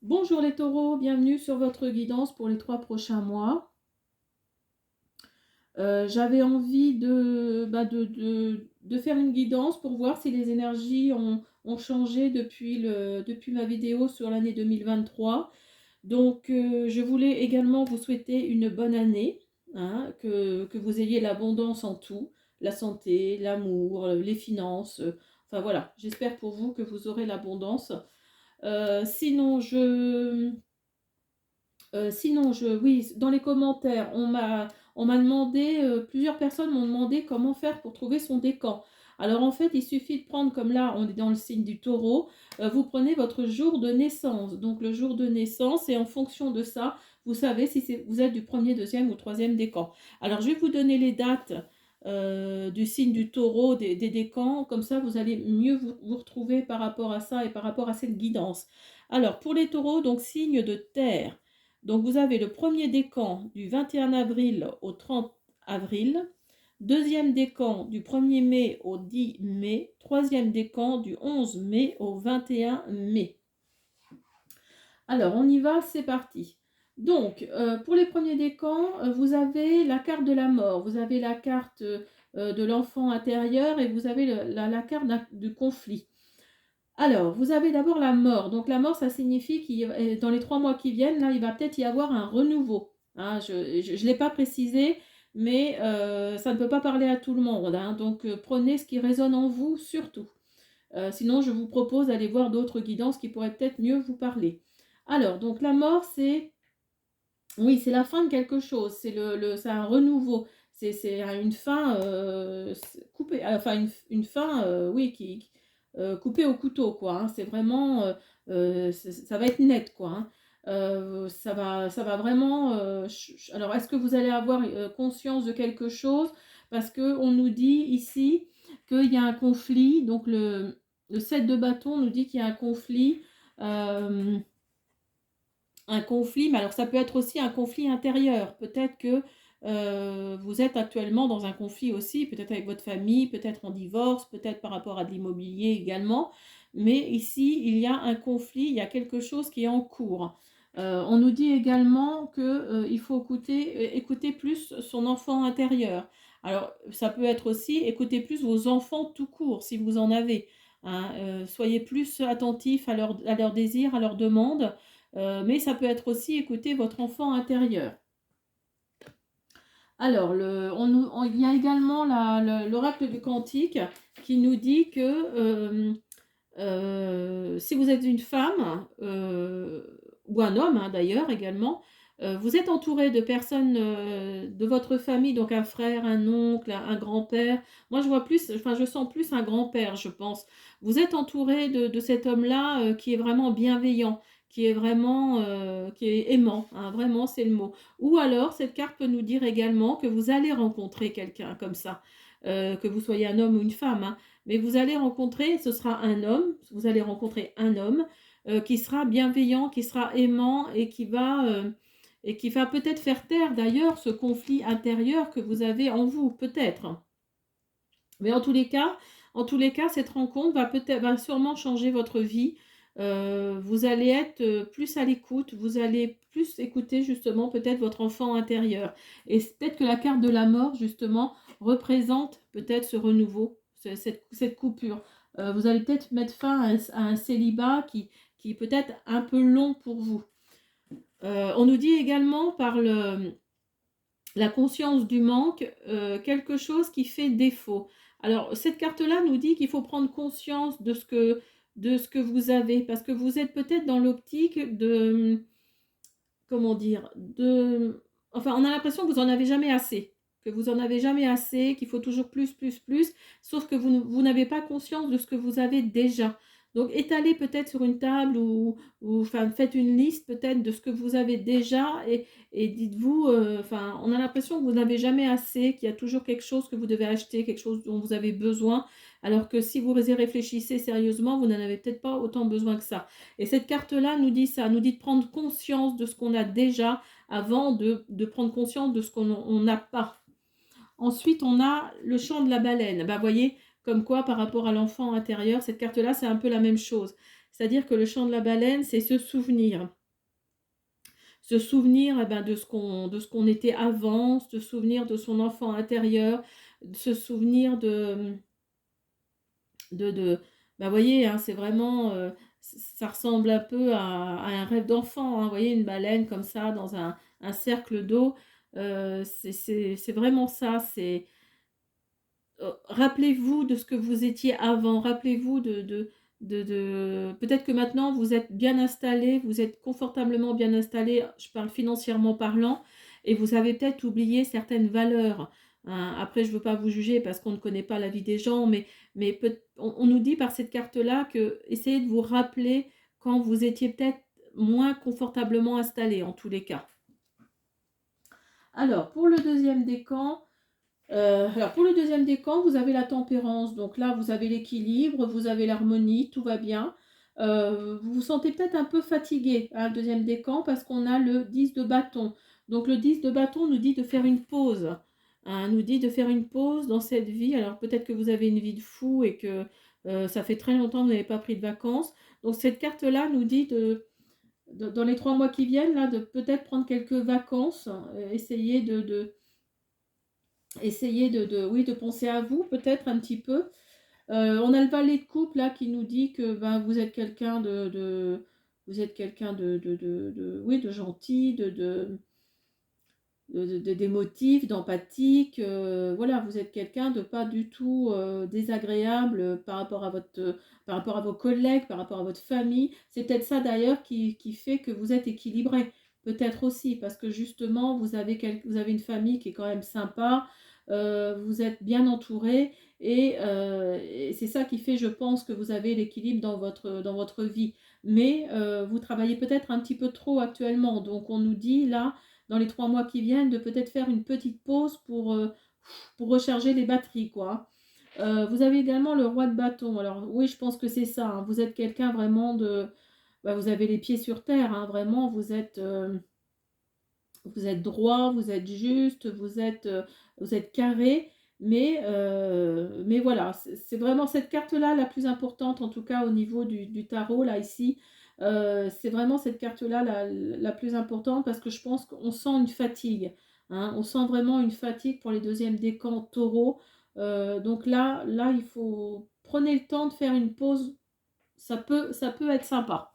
Bonjour les taureaux, bienvenue sur votre guidance pour les 3 prochains mois. J'avais envie de faire une guidance pour voir si les énergies ont changé depuis ma vidéo sur l'année 2023. Donc, je voulais également vous souhaiter une bonne année, hein, que vous ayez l'abondance en tout, la santé, l'amour, les finances. Enfin voilà, j'espère pour vous que vous aurez l'abondance. Sinon, oui, dans les commentaires, on m'a demandé, plusieurs personnes m'ont demandé comment faire pour trouver son décan. Alors en fait, il suffit de prendre, comme là, on est dans le signe du taureau, vous prenez votre jour de naissance. Donc le jour de naissance, et en fonction de ça, vous savez si vous êtes du premier, deuxième ou troisième décan. Alors je vais vous donner les dates du signe du taureau, des décans, comme ça vous allez mieux vous retrouver par rapport à ça et par rapport à cette guidance. Alors pour les taureaux, donc signe de terre. Donc vous avez le premier décan du 21 avril au 30 avril, deuxième décan du 1er mai au 10 mai, troisième décan du 11 mai au 21 mai. Alors on y va, c'est parti. Donc pour les premiers décans, vous avez la carte de la mort, vous avez la carte de l'enfant intérieur et vous avez la carte du conflit. Alors, vous avez d'abord la mort. Donc la mort, ça signifie que dans les 3 mois qui viennent, là, il va peut-être y avoir un renouveau. Hein, je ne l'ai pas précisé, mais ça ne peut pas parler à tout le monde. Hein, donc prenez ce qui résonne en vous surtout. Sinon, je vous propose d'aller voir d'autres guidances qui pourraient peut-être mieux vous parler. Alors, donc la mort, oui, c'est la fin de quelque chose. C'est un renouveau. C'est une fin coupée, enfin une fin, oui, coupée au couteau, quoi. Hein. C'est vraiment, ça va être net, quoi. Hein. Ça va vraiment. Alors, est-ce que vous allez avoir conscience de quelque chose? Parce que on nous dit ici qu'il y a un conflit. Donc le 7 de bâton nous dit qu'il y a un conflit. euh, un conflit, mais alors ça peut être aussi un conflit intérieur. Peut-être que vous êtes actuellement dans un conflit aussi, peut-être avec votre famille, peut-être en divorce, peut-être par rapport à de l'immobilier également. Mais ici, il y a un conflit, il y a quelque chose qui est en cours. On nous dit également qu'il faut écouter plus son enfant intérieur. Alors, ça peut être aussi écouter plus vos enfants tout court, si vous en avez. Hein. Soyez plus attentifs à leurs désirs, à leurs demandes. Mais ça peut être aussi écouter votre enfant intérieur. Alors, il y a également l'oracle du Cantique qui nous dit que si vous êtes une femme, ou un homme hein, d'ailleurs également, vous êtes entouré de personnes de votre famille, donc un frère, un oncle, un grand-père. Moi, je sens plus un grand-père, je pense. Vous êtes entouré de cet homme-là qui est vraiment bienveillant, qui est aimant, hein, vraiment, c'est le mot. Ou alors, cette carte peut nous dire également que vous allez rencontrer quelqu'un comme ça, que vous soyez un homme ou une femme, hein, mais vous allez rencontrer, ce sera un homme, vous allez rencontrer un homme qui sera bienveillant, qui sera aimant et qui va peut-être faire taire d'ailleurs ce conflit intérieur que vous avez en vous, peut-être. Mais en tous les cas, cette rencontre va sûrement changer votre vie. Vous allez être plus à l'écoute, vous allez plus écouter justement peut-être votre enfant intérieur. Et peut-être que la carte de la mort justement représente peut-être ce renouveau, cette coupure. Vous allez peut-être mettre fin à un célibat qui est peut-être un peu long pour vous. On nous dit également par la conscience du manque, quelque chose qui fait défaut. Alors, cette carte-là nous dit qu'il faut prendre conscience de ce que vous avez, parce que vous êtes peut-être dans l'optique comment dire, enfin, on a l'impression que vous en avez jamais assez, qu'il faut toujours plus, plus, plus, sauf que vous n'avez pas conscience de ce que vous avez déjà. Donc, étalez peut-être sur une table enfin, faites une liste peut-être de ce que vous avez déjà et dites-vous, enfin, on a l'impression que vous n'avez jamais assez, qu'il y a toujours quelque chose que vous devez acheter, quelque chose dont vous avez besoin, alors que si vous y réfléchissez sérieusement, vous n'en avez peut-être pas autant besoin que ça. Et cette carte-là nous dit ça, nous dit de prendre conscience de ce qu'on a déjà avant de prendre conscience de ce qu'on n'a pas. Ensuite, on a le chant de la baleine. Vous voyez, comme quoi par rapport à l'enfant intérieur, cette carte-là, c'est un peu la même chose. C'est-à-dire que le chant de la baleine, c'est se souvenir. Se souvenir eh ben, de ce qu'on était avant, se souvenir de son enfant intérieur, se souvenir de bah, vous voyez, hein, c'est vraiment, ça ressemble un peu à un rêve d'enfant, hein, vous voyez, une baleine comme ça dans un cercle d'eau, c'est vraiment ça, c'est rappelez-vous de ce que vous étiez avant, rappelez-vous peut-être que maintenant vous êtes bien installé, vous êtes confortablement bien installé, je parle financièrement parlant, et vous avez peut-être oublié certaines valeurs, hein. Après, je ne veux pas vous juger parce qu'on ne connaît pas la vie des gens, mais on nous dit par cette carte-là que essayez de vous rappeler quand vous étiez peut-être moins confortablement installé, en tous les cas. Alors, pour le deuxième décan, alors pour le deuxième décan, vous avez la tempérance. Donc là, vous avez l'équilibre, vous avez l'harmonie, tout va bien. Vous vous sentez peut-être un peu fatigué, hein, le deuxième décan, parce qu'on a le 10 de bâton. Donc le 10 de bâton nous dit de faire une pause, hein, nous dit de faire une pause dans cette vie. Alors peut-être que vous avez une vie de fou et que ça fait très longtemps que vous n'avez pas pris de vacances. Donc cette carte-là nous dit dans les 3 mois qui viennent, là, de peut-être prendre quelques vacances, essayer oui, de penser à vous, peut-être un petit peu. On a le valet de coupe, là, qui nous dit que ben, vous êtes quelqu'un vous êtes quelqu'un oui, de gentil, d'émotif, d'empathique. Voilà, vous êtes quelqu'un de pas du tout désagréable par rapport à vos collègues, par rapport à votre famille. C'est peut-être ça d'ailleurs qui fait que vous êtes équilibré. Peut-être aussi parce que justement vous avez une famille qui est quand même sympa, vous êtes bien entouré et c'est ça qui fait, je pense, que vous avez l'équilibre dans votre vie. Mais vous travaillez peut-être un petit peu trop actuellement. Donc on nous dit là, dans les 3 mois qui viennent, de peut-être faire une petite pause pour recharger les batteries, quoi. Vous avez également le roi de bâton. Alors oui, je pense que c'est ça, hein. Vous êtes quelqu'un vraiment bah, vous avez les pieds sur terre, hein. Vraiment, vous êtes droit, vous êtes juste, vous êtes carré. Mais voilà, c'est vraiment cette carte-là la plus importante, en tout cas au niveau du tarot, là, ici. C'est vraiment cette carte-là la plus importante parce que je pense qu'on sent une fatigue, hein. On sent vraiment une fatigue pour les deuxièmes décans taureau. Donc là, il faut... Prenez le temps de faire une pause, ça peut être sympa.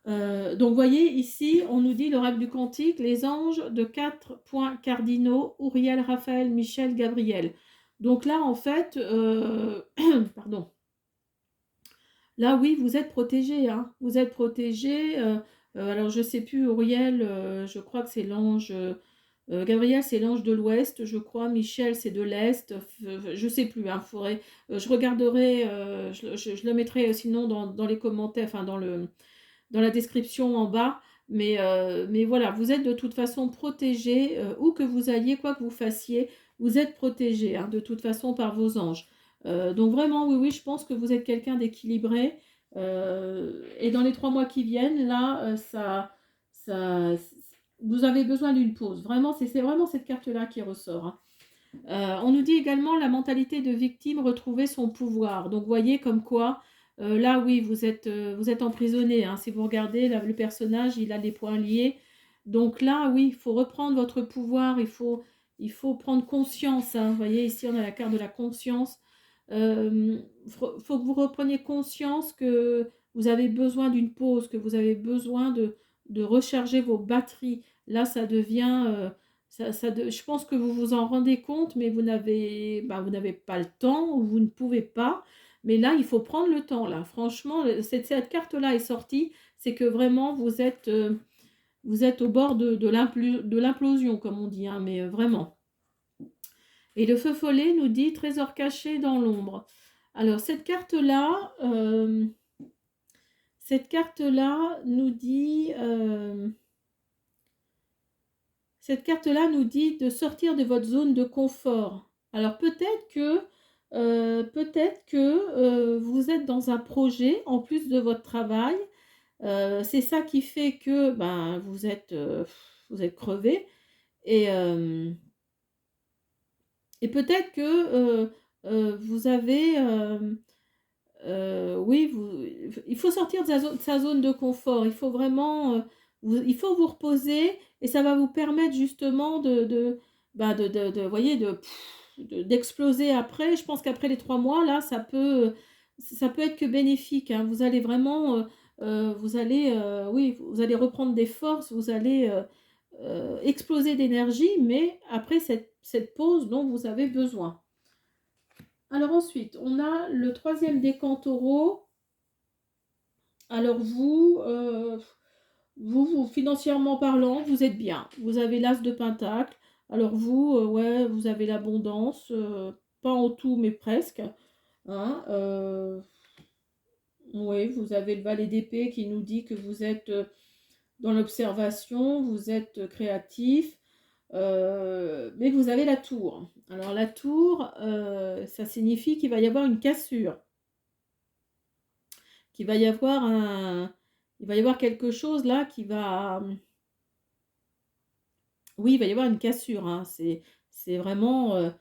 Donc, vous voyez, ici, on nous dit l'oracle du Cantique, les anges de 4 points cardinaux, Uriel, Raphaël, Michel, Gabriel. Donc là, en fait, pardon, là, oui, vous êtes protégé, hein. Vous êtes protégé. Alors, je ne sais plus, Uriel, je crois que c'est l'ange. Gabriel, c'est l'ange de l'ouest, je crois. Michel, c'est de l'est. Je ne sais plus, hein, je regarderai, je le mettrai sinon dans les commentaires, enfin dans la description en bas. Mais voilà, vous êtes de toute façon protégé, où que vous alliez, quoi que vous fassiez, vous êtes protégé, hein, de toute façon par vos anges. Donc vraiment, oui, oui, je pense que vous êtes quelqu'un d'équilibré. Et dans les 3 mois qui viennent, là, ça, vous avez besoin d'une pause. Vraiment, c'est vraiment cette carte-là qui ressort, hein. On nous dit également la mentalité de victime, retrouver son pouvoir. Donc, vous voyez comme quoi, là, oui, vous êtes emprisonné, hein. Si vous regardez, là, le personnage, il a les poings liés. Donc là, oui, il faut reprendre votre pouvoir, il faut prendre conscience, hein. Vous voyez, ici, on a la carte de la conscience. Faut que vous repreniez conscience que vous avez besoin d'une pause, que vous avez besoin de recharger vos batteries. Là, ça devient... je pense que vous vous en rendez compte, mais vous n'avez pas le temps ou vous ne pouvez pas. Mais là, il faut prendre le temps. Là, franchement, cette carte-là est sortie, c'est que vraiment vous êtes au bord de l'implosion, comme on dit, hein, mais vraiment. Et le feu follet nous dit trésor caché dans l'ombre. Alors cette carte-là nous dit. Cette carte-là nous dit de sortir de votre zone de confort. Alors peut-être que vous êtes dans un projet en plus de votre travail. C'est ça qui fait que ben, vous êtes crevé. Et, euh, et peut-être que vous avez... oui, il faut sortir de sa zone de confort. Il faut vraiment, il faut vous reposer et ça va vous permettre justement bah, vous voyez, d'exploser après. Je pense qu'après les 3 mois, là, ça peut être que bénéfique, hein. Vous allez vraiment, vous allez, oui, vous allez reprendre des forces, vous allez, exploser d'énergie, mais après cette pause dont vous avez besoin. Alors ensuite, on a le troisième décan taureau. Alors vous, financièrement parlant, vous êtes bien. Vous avez l'as de pentacle. Alors vous, ouais, vous avez l'abondance, pas en tout, mais presque. Hein, oui, vous avez le valet d'épée qui nous dit que vous êtes dans l'observation, vous êtes créatif, mais vous avez la tour. Alors la tour, ça signifie qu'il va y avoir une cassure, qu'il va y avoir il va y avoir quelque chose là qui va, oui, il va y avoir une cassure, hein. C'est vraiment,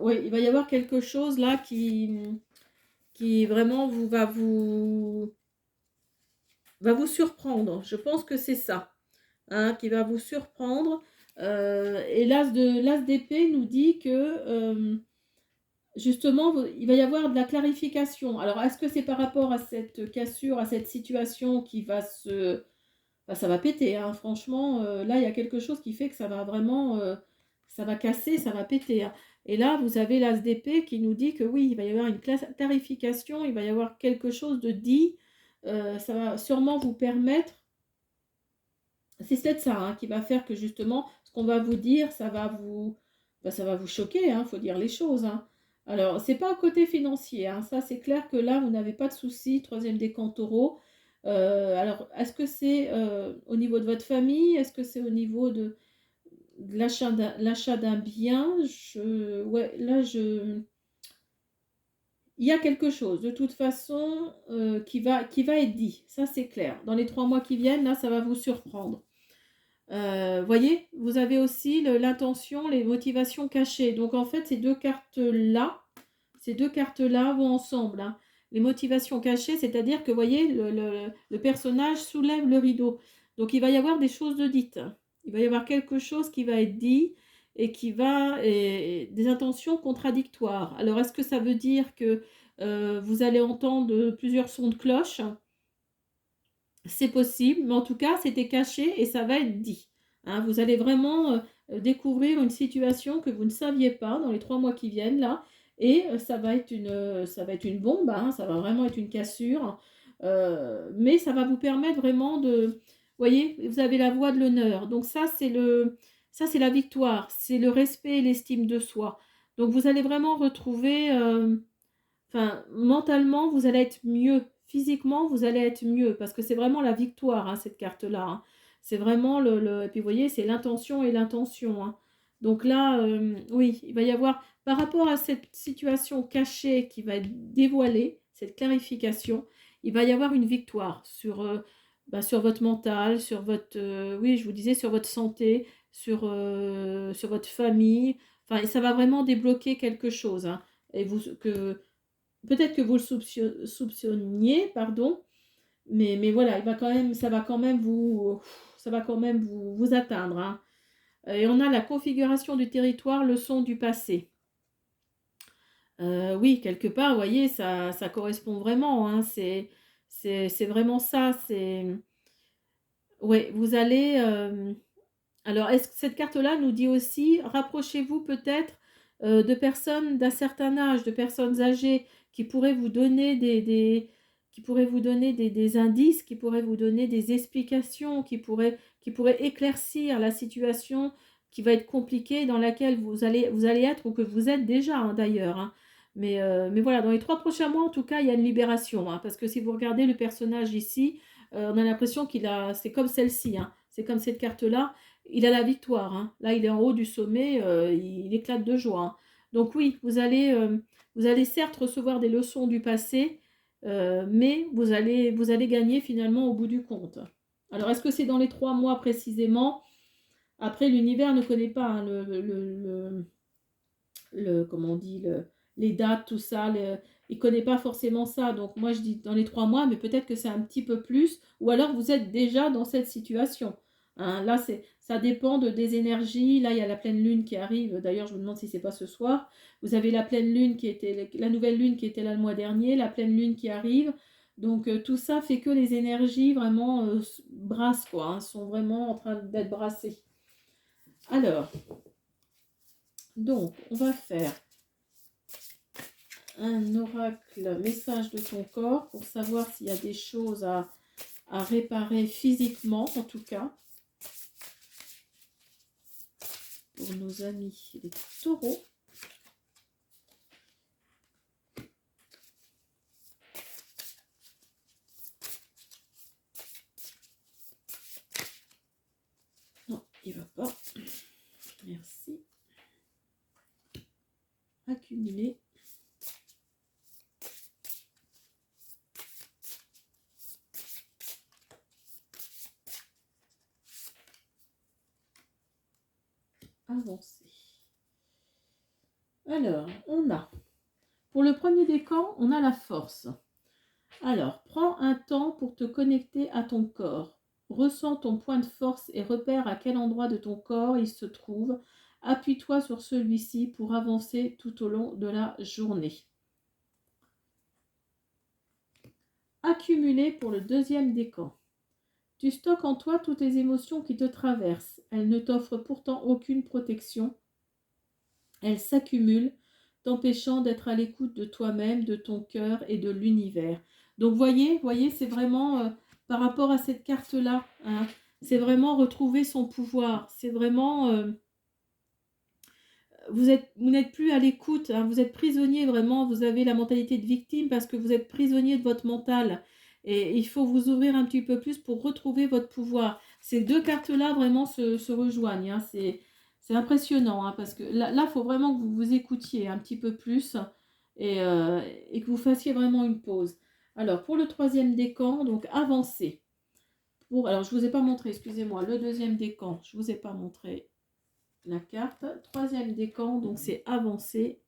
oui, il va y avoir quelque chose là qui vraiment va vous surprendre. Je pense que c'est ça, hein, qui va vous surprendre. Et l'as d'épée nous dit que justement, il va y avoir de la clarification. Alors, est-ce que c'est par rapport à cette cassure, à cette situation qui va se... Bah, ça va péter, hein. Franchement, là, il y a quelque chose qui fait que ça va vraiment... ça va casser, ça va péter, hein. Et là, vous avez l'as d'épée qui nous dit que oui, il va y avoir une clarification, il va y avoir quelque chose de dit. Ça va sûrement vous permettre... C'est peut-être ça, hein, qui va faire que justement, ce qu'on va vous dire, ça va vous choquer, hein, faut dire les choses, hein. Alors, c'est pas au côté financier, hein, ça c'est clair que là, vous n'avez pas de souci, troisième décan taureau. Alors, est-ce que c'est au niveau de votre famille? Est-ce que c'est au niveau de l'achat d'un bien? Ouais, là, il y a quelque chose, de toute façon, qui va être dit, ça c'est clair. Dans les 3 mois qui viennent, là, ça va vous surprendre. Voyez, vous avez aussi l'intention, les motivations cachées. Donc en fait, ces deux cartes-là vont ensemble, hein. Les motivations cachées, c'est-à-dire que, voyez, le personnage soulève le rideau. Donc il va y avoir des choses de dites. Il va y avoir quelque chose qui va être dit et et des intentions contradictoires. Alors est-ce que ça veut dire que vous allez entendre plusieurs sons de cloche? C'est possible, mais en tout cas, c'était caché et ça va être dit. Hein, vous allez vraiment découvrir une situation que vous ne saviez pas dans les 3 mois qui viennent là, et ça va être une bombe, hein, ça va vraiment être une cassure, mais ça va vous permettre vraiment de, voyez, vous avez la voie de l'honneur. Donc ça c'est la victoire, c'est le respect et l'estime de soi. Donc vous allez vraiment retrouver enfin, mentalement, vous allez être mieux. Physiquement, vous allez être mieux. Parce que c'est vraiment la victoire, hein, cette carte-là, hein. C'est vraiment Et puis, vous voyez, c'est l'intention et l'intention, hein. Donc là, oui, il va y avoir... Par rapport à cette situation cachée qui va être dévoilée, cette clarification, il va y avoir une victoire sur votre mental, sur votre... oui, je vous disais, sur votre santé, sur votre famille. Enfin, ça va vraiment débloquer quelque chose, hein. Et peut-être que vous le soupçonniez, pardon, mais voilà, ça va quand même vous atteindre, hein. Et on a la configuration du territoire, le son du passé. Oui, quelque part, vous voyez, ça correspond vraiment, hein. C'est vraiment ça. Ouais, vous allez... Alors, est-ce que cette carte-là nous dit aussi, rapprochez-vous peut-être de personnes d'un certain âge, de personnes âgées qui pourraient vous donner qui pourraient vous donner des indices, qui pourraient vous donner des explications, qui pourraient éclaircir la situation qui va être compliquée dans laquelle vous allez être ou que vous êtes déjà, hein, d'ailleurs, hein. Mais voilà, dans les 3 prochains mois, en tout cas, il y a une libération, hein, parce que si vous regardez le personnage ici, on a l'impression c'est comme celle-ci, hein, c'est comme cette carte-là, il a la victoire, hein. Là, il est en haut du sommet, il éclate de joie, hein. Donc oui, vous allez certes recevoir des leçons du passé, mais vous allez gagner finalement au bout du compte. Alors, est-ce que c'est dans les 3 mois précisément? Après, l'univers ne connaît pas, hein, comment on dit, les dates, tout ça. il connaît pas forcément ça. Donc moi je dis dans les 3 mois, mais peut-être que c'est un petit peu plus, ou alors vous êtes déjà dans cette situation. Hein, là, ça dépend des énergies. Là, il y a la pleine lune qui arrive. D'ailleurs, je me demande si c'est pas ce soir. Vous avez la pleine lune qui était la nouvelle lune qui était là le mois dernier, la pleine lune qui arrive. Donc tout ça fait que les énergies vraiment brassent quoi, hein, sont vraiment en train d'être brassées. Alors, donc on va faire un oracle message de ton corps pour savoir s'il y a des choses à réparer physiquement en tout cas. Pour nos amis les taureaux. Non, il va pas. Merci. Accumuler. Avancer. Alors, on a, pour le premier décan, on a la force. Alors, prends un temps pour te connecter à ton corps. Ressens ton point de force et repère à quel endroit de ton corps il se trouve. Appuie-toi sur celui-ci pour avancer tout au long de la journée. Accumuler pour le deuxième décan. Tu stockes en toi toutes les émotions qui te traversent. Elles ne t'offrent pourtant aucune protection. Elles s'accumulent, t'empêchant d'être à l'écoute de toi-même, de ton cœur et de l'univers. Donc voyez, c'est vraiment par rapport à cette carte-là, hein, c'est vraiment retrouver son pouvoir. C'est vraiment, vous n'êtes plus à l'écoute, hein, vous êtes prisonnier vraiment, vous avez la mentalité de victime parce que vous êtes prisonnier de votre mental. Et il faut vous ouvrir un petit peu plus pour retrouver votre pouvoir. Ces deux cartes-là vraiment se rejoignent. Hein, c'est impressionnant hein, parce que là, il faut vraiment que vous vous écoutiez un petit peu plus et que vous fassiez vraiment une pause. Alors, pour le troisième décan, donc avancez. Alors, je ne vous ai pas montré, excusez-moi, le deuxième décan, je ne vous ai pas montré la carte. Troisième décan, donc c'est avancer.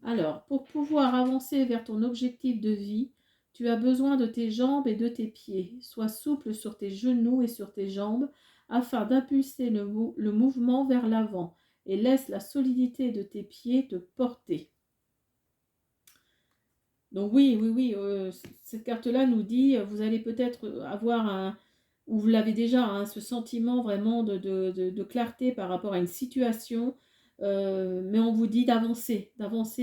Alors, pour pouvoir avancer vers ton objectif de vie, tu as besoin de tes jambes et de tes pieds. Sois souple sur tes genoux et sur tes jambes afin d'impulser le mouvement vers l'avant et laisse la solidité de tes pieds te porter. Donc oui, cette carte-là nous dit, vous allez peut-être avoir ou vous l'avez déjà, hein, ce sentiment vraiment de clarté par rapport à une situation, mais on vous dit d'avancer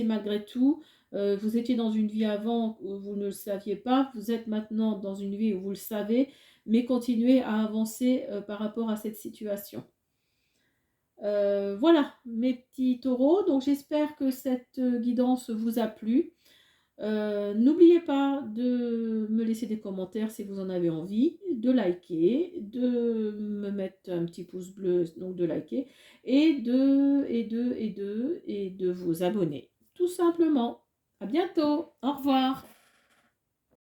malgré tout. Vous étiez dans une vie avant où vous ne le saviez pas, vous êtes maintenant dans une vie où vous le savez, mais continuez à avancer par rapport à cette situation. Voilà mes petits taureaux, donc j'espère que cette guidance vous a plu. N'oubliez pas de me laisser des commentaires si vous en avez envie, de liker, de me mettre un petit pouce bleu, donc de liker, et de vous abonner. Tout simplement. À bientôt. Au revoir.